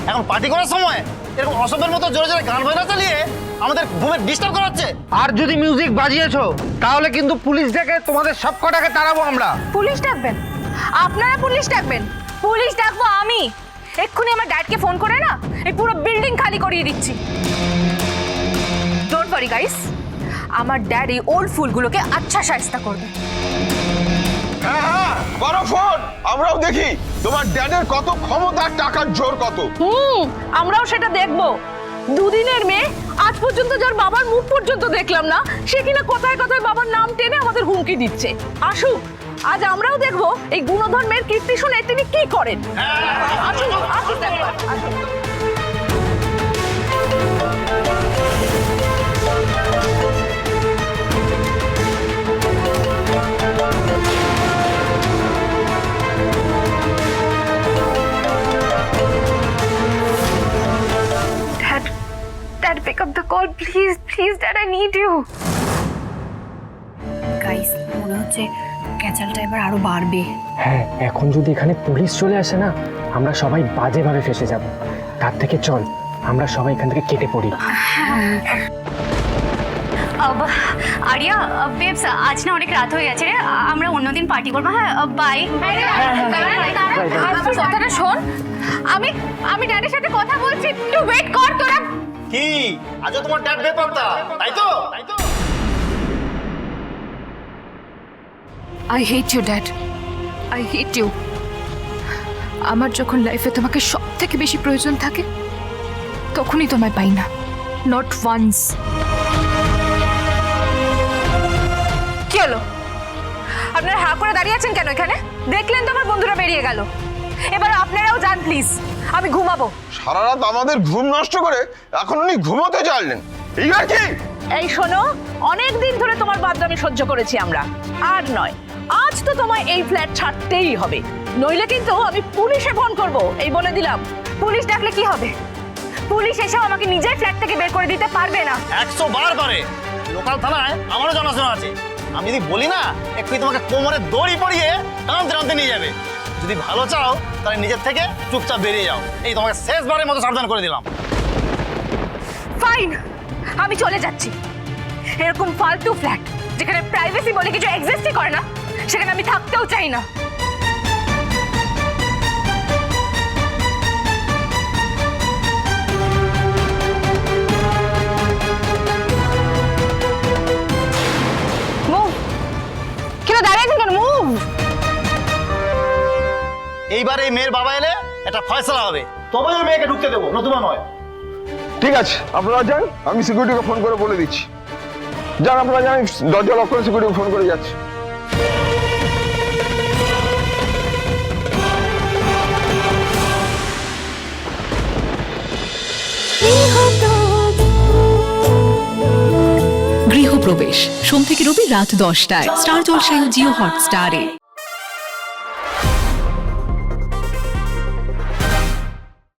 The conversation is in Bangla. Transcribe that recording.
এখন পার্টি করার সময় এরকম অসভ্যের মতো জোরে জোরে গান বাজনা চালিয়ে আমাদের ঘুমে ডিস্টার্ব করাচ্ছে। আর যদি মিউজিক বাজিয়েছো তাহলে কিন্তু পুলিশ ডেকে তোমাদের সব কটাকে তাড়াবো আমরা। পুলিশ ডাকবেন? আপনারা পুলিশ ডাকবেন? পুলিশ ডাকবো আমি। এক্ষুনি আমার ড্যাডকে ফোন করে না এই পুরো বিল্ডিং খালি করিয়ে দিচ্ছি। ডোন্ট ওয়ারি গাইস, আমার ড্যাড এই ওল্ড ফুলগুলোকে আচ্ছা শায়েস্তা করবে। হ্যাঁ বড় ফোন, আমরাও দেখি তোমার ড্যাডের কত ক্ষমতা, টাকার জোর কত। আমরাও সেটা দেখবো। দুদিনের মেয়ে আজ পর্যন্ত যার বাবার মুখ পর্যন্ত দেখলাম না, সে কিনা কথায় কথায় বাবার নাম টেনে আমাদের হুমকি দিচ্ছে। আসুক, আজ আমরাও দেখবো এই গুণধর মেয়ের কীর্তি শুনে তিনি কি করেন। আসুন, আসুন একবার, আসুন। Dad, pick up the call, please, please, Dad, I need you. Guys, মনে হচ্ছে ক্যাচালটা এবার আরো বাড়বে। হ্যাঁ, এখন যদি এখানে পুলিশ চলে আসে না, আমরা সবাই বাজেভাবে ফেসে যাব। তার থেকে চল আমরা সবাই এখান থেকে কেটে পড়ি। আরিয়া, বেবস, আজ না অনেক রাত হয়ে গেছে রে, আমরা অন্যদিন পার্টি করবো। হ্যাঁ, বাই। আমার কথাটা শোন, আমি ড্যাডের সাথে কথা বলছি, একটু ওয়েট কর তোরা। কি আজও তোমার ড্যাড বেপাত্তা, তাই তো? I hate you, Dad. I hate you. আমার যখন লাইফে তোমাকে সব থেকে বেশি প্রয়োজন থাকে তখনই তোমায় পাই না, নট ওয়ান্স। কি হলো? আপনারা হা করে দাঁড়িয়ে আছেন কেন এখানে? দেখলেন তো আমার বন্ধুরা বেরিয়ে গেল। এবার আপনারাও যান প্লিজ, আমি ঘুমাবো। সারা রাত আমাদের ঘুম নষ্ট করে এখন উনি ঘুমোতে চাইলেন, এই আর কি? এই শোনো, অনেক দিন ধরে তোমার বাদরামি সহ্য করেছি আমরা, আর নয়, আজ তো তোমায় এই ফ্ল্যাট ছাড়তেই হবে, নইলে কিন্তু আমি পুলিশে ফোন করব। এই বলে দিলাম। পুলিশ ডাকলে কি হবে? পুলিশ এসেও আমাকে নিজের ফ্ল্যাট থেকে বের করে দিতে পারবে না। 100 বার পারে। লোকাল থানায় আমারও জানাশোনা আছে। আমি যদি বলি না, একটু তোমাকে কোমরে দড়ি পরিয়ে টানতে টানতে নিয়ে যাবে। যদি ভালো চাও তাহলে নিজের থেকে চুপচাপ বেরিয়ে যাও। এই তোমাকে শেষবারের মতো সাবধান করে দিলাম। ফাইন, আমি চলে যাচ্ছি। এরকম ফালতু ফ্ল্যাট যেখানে প্রাইভেসি বলে কিছু এক্সিস্টই করে না, সেখানে আমি থাকতেও চাই না। মুভ! কেন দাঁড়িয়ে আছেন কেন? মুভ! এইবার এই মেয়ের বাবা এলে একটা ফয়সালা হবে, তবে ওই মেয়েকে ঢুকতে দেবো, নতুবা নয়। ঠিক আছে, আপনারা যান, আমি সিকিউরিটিকে ফোন করে বলে দিচ্ছি। যান আপনারা যান, দরজা লক করে সিকিউরিটিকে ফোন করে যাচ্ছি। গৃহপ্রবেশ সোম থেকে রবি রাত 10টায় স্টার জলসায় ও জিও হটস্টারে।